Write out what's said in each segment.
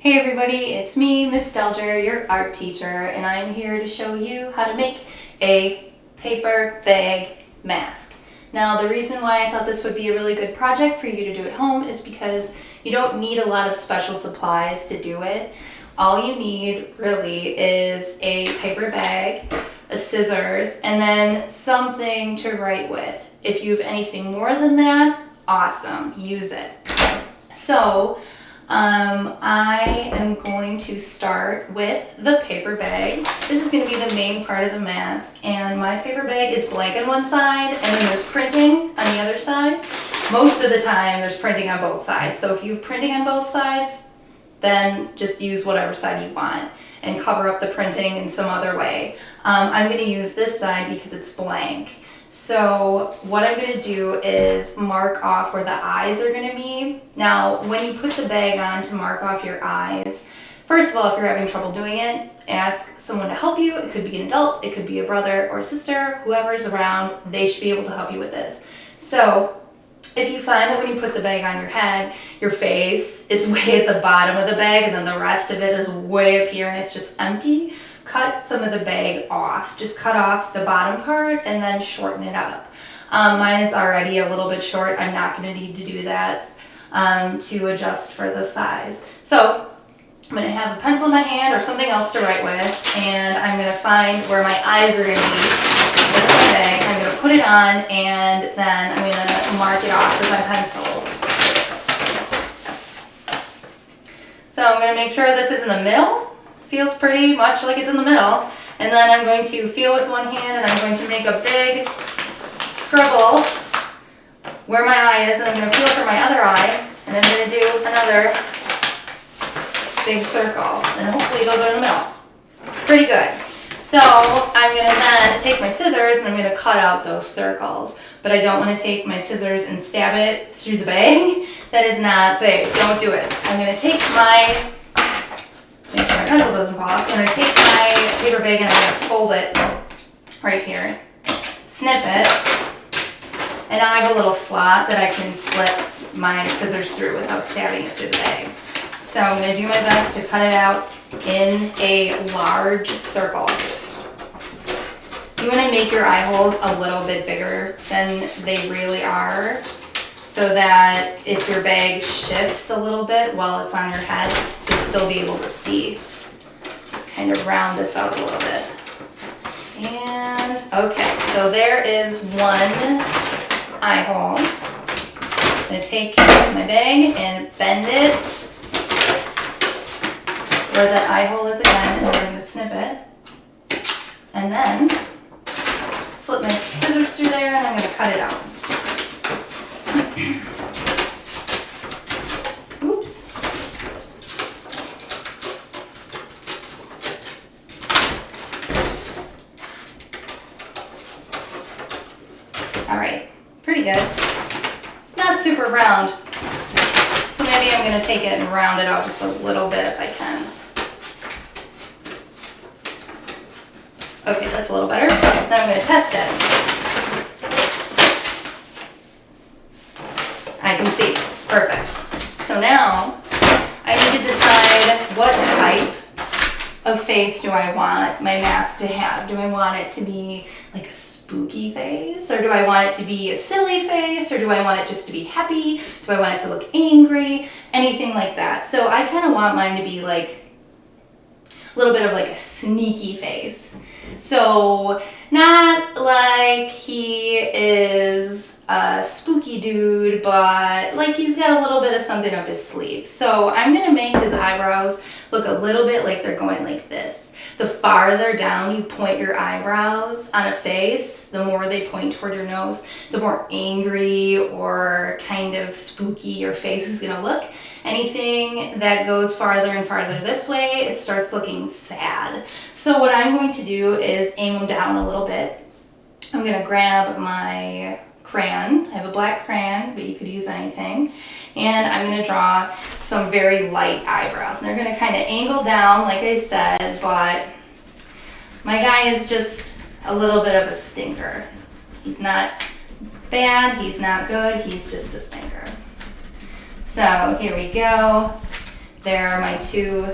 Hey everybody, it's me, Miss Stelger, your art teacher, and I'm here to show you how to make a paper bag mask. Now, the reason why I thought this would be a really good project for you to do at home is because you don't need a lot of special supplies to do it. All you need really is a paper bag, a scissors, and then something to write with. If you have anything more than that, awesome, use it. So, I am going to start with the paper bag. This is going to be the main part of the mask, and my paper bag is blank on one side and then there's printing on the other side. Most of the time there's printing on both sides, so if you have printing on both sides, then just use whatever side you want and cover up the printing in some other way. I'm going to use this side because it's blank. So what I'm going to do is mark off where the eyes are going to be. Now, when you put the bag on to mark off your eyes, first of all, if you're having trouble doing it, ask someone to help you. It could be an adult, it could be a brother or sister, whoever's around, they should be able to help you with this. So if you find that when you put the bag on your head, your face is way at the bottom of the bag and then the rest of it is way up here and it's just empty, cut some of the bag off. Just cut off the bottom part and then shorten it up. Mine is already a little bit short. I'm not going to need to do that to adjust for the size. So I'm going to have a pencil in my hand or something else to write with, and I'm going to find where my eyes are going to be with the bag. I'm going to put it on and then I'm going to mark it off with my pencil. So I'm going to make sure this is in the middle. Feels pretty much like it's in the middle. And then I'm going to feel with one hand and I'm going to make a big scribble where my eye is, and I'm going to feel for my other eye, and I'm going to do another big circle, and hopefully those are in the middle. Pretty good. So I'm going to then take my scissors and I'm going to cut out those circles, but I don't want to take my scissors and stab it through the bag. That is not safe. Don't do it. I'm going to take my make sure my pencil doesn't fall off. I'm going to take my paper bag and I'm going to fold it right here, snip it, and now I have a little slot that I can slip my scissors through without stabbing it through the bag. So I'm going to do my best to cut it out in a large circle. You want to make your eye holes a little bit bigger than they really are, so that if your bag shifts a little bit while it's on your head, you'll still be able to see. Kind of round this out a little bit. And okay, so there is one eye hole. I'm going to take my bag and bend it where that eye hole is again, and I'm going to snip it. And then slip my scissors through there and I'm going to cut it out. Oops. All right, pretty good. It's not super round, so maybe I'm going to take it and round it out just a little bit if I can. Okay, that's a little better. Then I'm going to test it. I can see. Perfect. So now I need to decide what type of face do I want my mask to have. Do I want it to be like a spooky face, or do I want it to be a silly face, or do I want it just to be happy? Do I want it to look angry? Anything like that. So I kind of want mine to be like a little bit of like a sneaky face. So not like he is a spooky dude, but like he's got a little bit of something up his sleeve. So I'm going to make his eyebrows look a little bit like they're going like this. The farther down you point your eyebrows on a face, the more they point toward your nose, the more angry or kind of spooky your face is going to look. Anything that goes farther and farther this way, it starts looking sad. So what I'm going to do is aim them down a little bit. I'm going to grab my crayon. I have a black crayon, but you could use anything. And I'm going to draw some very light eyebrows. And they're going to kind of angle down, like I said, but my guy is just a little bit of a stinker. He's not bad, he's not good, he's just a stinker. So here we go. there are my two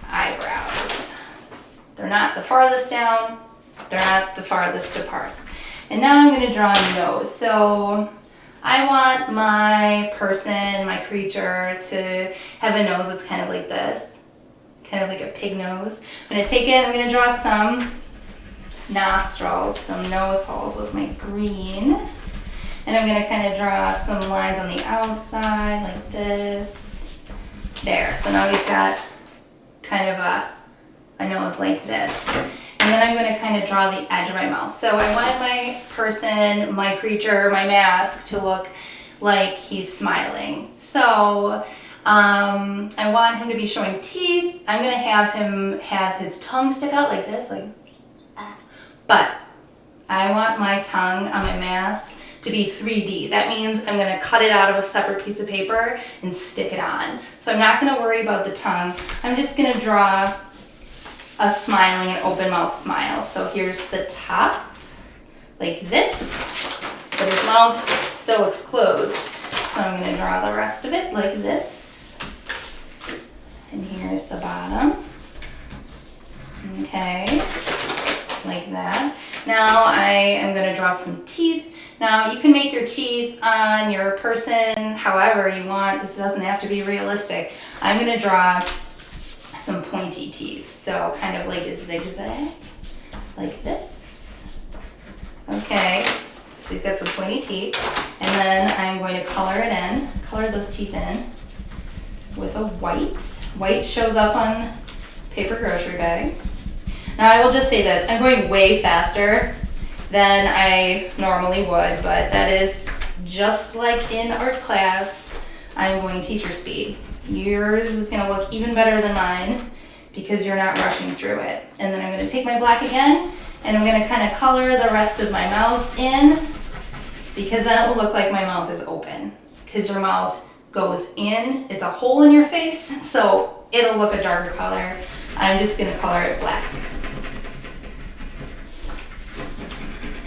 eyebrows. They're not the farthest down, they're not the farthest apart. And now I'm gonna draw a nose. So I want my person, my creature, to have a nose that's kind of like this, kind of like a pig nose. I'm gonna take it, I'm gonna draw some nostrils, some nose holes with my green. And I'm gonna kind of draw some lines on the outside like this. There, so now he's got kind of a nose like this. And then I'm gonna kind of draw the edge of my mouth. So I wanted my person, my creature, my mask to look like he's smiling. So I want him to be showing teeth. I'm gonna have him have his tongue stick out like this, like, but I want my tongue on my mask to be 3D. That means I'm gonna cut it out of a separate piece of paper and stick it on. So I'm not gonna worry about the tongue. I'm just gonna draw a smiling and open mouth smile. So here's the top, like this, but his mouth still looks closed. So I'm gonna draw the rest of it like this. And here's the bottom. Okay, like that. Now I am gonna draw some teeth. Now you can make your teeth on your person however you want. This doesn't have to be realistic. I'm gonna draw some pointy teeth. So kind of like a zigzag, like this. Okay, so he's got some pointy teeth. And then I'm going to color those teeth in with a white. White shows up on paper grocery bag. Now I will just say this, I'm going way faster than I normally would, but that is just like in art class, I'm going teacher speed. Yours is gonna look even better than mine because you're not rushing through it. And then I'm gonna take my black again and I'm gonna kind of color the rest of my mouth in because then it will look like my mouth is open because your mouth goes in, it's a hole in your face, so it'll look a darker color. I'm just gonna color it black.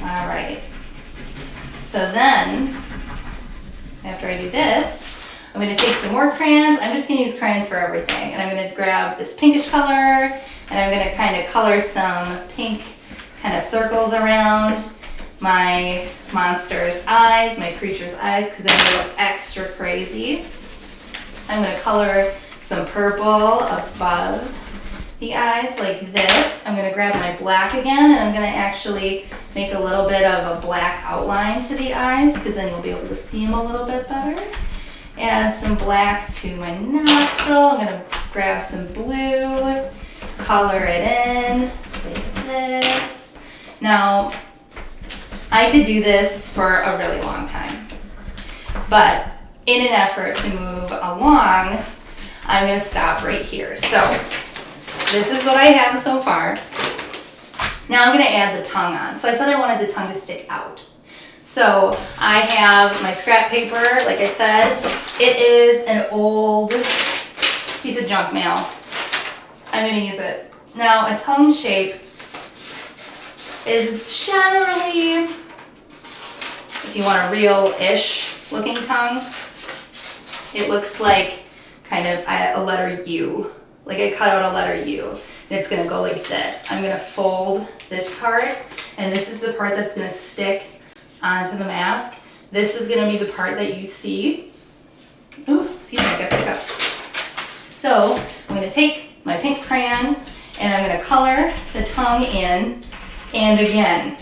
All right, so then, after I do this, I'm gonna take some more crayons. I'm just gonna use crayons for everything. And I'm gonna grab this pinkish color, and I'm gonna kind of color some pink kind of circles around my monster's eyes, my creature's eyes, because then they look extra crazy. I'm gonna color some purple above the eyes like this. I'm gonna grab my black again and I'm gonna actually make a little bit of a black outline to the eyes because then you'll be able to see them a little bit better. Add some black to my nostril. I'm gonna grab some blue, color it in like this. Now, I could do this for a really long time, but in an effort to move along, I'm gonna stop right here. So, this is what I have so far. Now I'm gonna add the tongue on. So I said I wanted the tongue to stick out. So I have my scrap paper, like I said. It is an old piece of junk mail. I'm gonna use it. Now a tongue shape is generally, if you want a real-ish looking tongue, it looks like kind of a letter U. Like I cut out a letter U, and it's gonna go like this. I'm gonna fold this part, and this is the part that's gonna stick onto the mask. This is gonna be the part that you see. Ooh, excuse me, I got hiccups. So I'm gonna take my pink crayon, and I'm gonna color the tongue in, and again,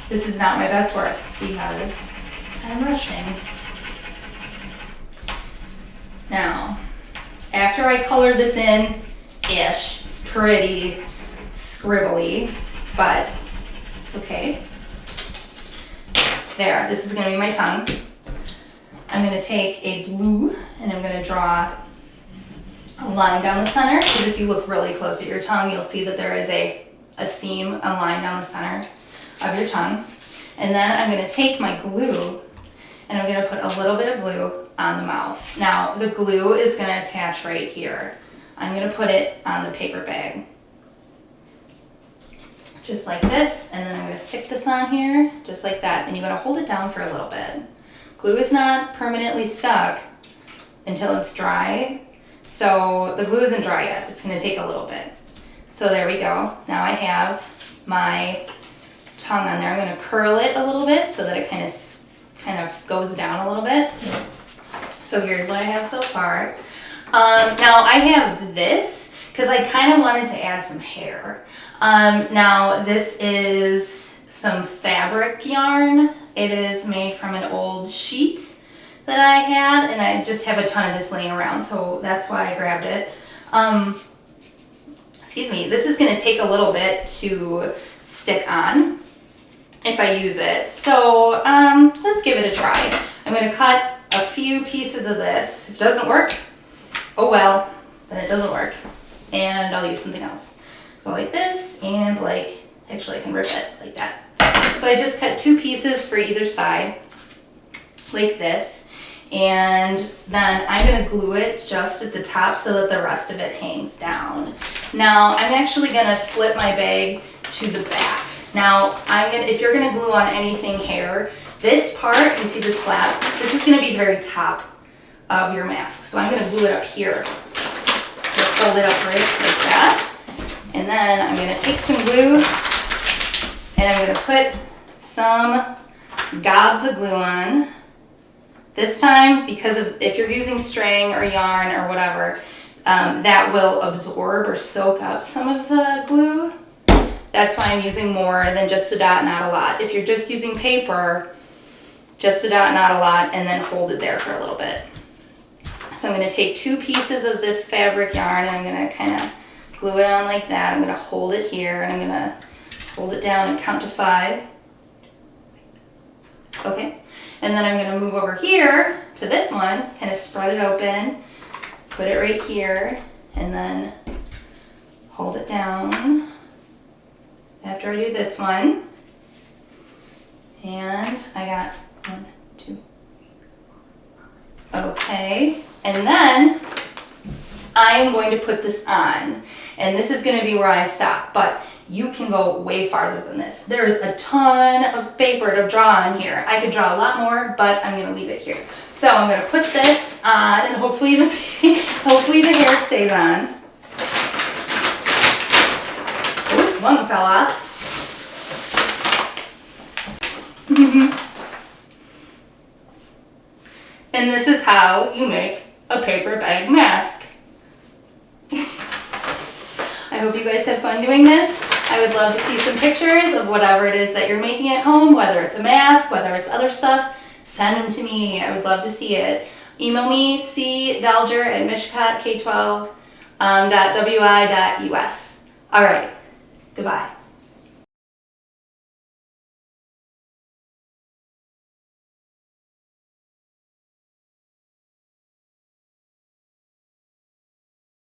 this is not my best work because I'm rushing. Now, after I color this in-ish, it's pretty scribbly, but it's okay. There, this is gonna be my tongue. I'm gonna take a blue and I'm gonna draw a line down the center, because if you look really close at your tongue, you'll see that there is a seam, a line down the center of your tongue. And then I'm gonna take my glue and I'm gonna put a little bit of glue on the mouth. Now, the glue is gonna attach right here. I'm gonna put it on the paper bag. Just like this, and then I'm gonna stick this on here, just like that, and you're gonna hold it down for a little bit. Glue is not permanently stuck until it's dry, So the glue isn't dry yet. It's gonna take a little bit. So there we go. Now I have my tongue on there. I'm gonna curl it a little bit so that it kind of goes down a little bit. So here's what I have so far. Now I have this because I kind of wanted to add some hair. Now this is some fabric yarn. It is made from an old sheet that I had, and I just have a ton of this laying around, so that's why I grabbed it. Excuse me, this is gonna take a little bit to stick on if I use it. So let's give it a try. I'm gonna cut a few pieces of this. If it doesn't work, oh well, then it doesn't work. And I'll use something else. Go like this, and like, actually I can rip it like that. So I just cut 2 pieces for either side, like this. And then I'm gonna glue it just at the top so that the rest of it hangs down. Now I'm actually gonna flip my bag to the back. Now if you're gonna glue on anything hair, this part, you see this flap, this is gonna be the very top of your mask. So I'm gonna glue it up here. Just fold it up right like that. And then I'm gonna take some glue and I'm gonna put some gobs of glue on. This time, because if you're using string or yarn or whatever, that will absorb or soak up some of the glue. That's why I'm using more than just a dot, not a lot. If you're just using paper, just a dot, not a lot, and then hold it there for a little bit. So I'm gonna take 2 pieces of this fabric yarn and I'm gonna kind of glue it on like that. I'm gonna hold it here and I'm gonna hold it down and count to 5. Okay. And then I'm gonna move over here to this one, kind of spread it open, put it right here, and then hold it down after I do this one. And I got 1, 2. Okay, and then I am going to put this on. And this is gonna be where I stop, but you can go way farther than this. There's a ton of paper to draw on here. I could draw a lot more, but I'm gonna leave it here. So I'm gonna put this on, and hopefully the hair stays on. Ooh, one fell off. And this is how you make a paper bag mask. I hope you guys have fun doing this. I would love to see some pictures of whatever it is that you're making at home, whether it's a mask, whether it's other stuff. Send them to me. I would love to see it. Email me, cdalger@michigan12.wi.us. All right. Goodbye.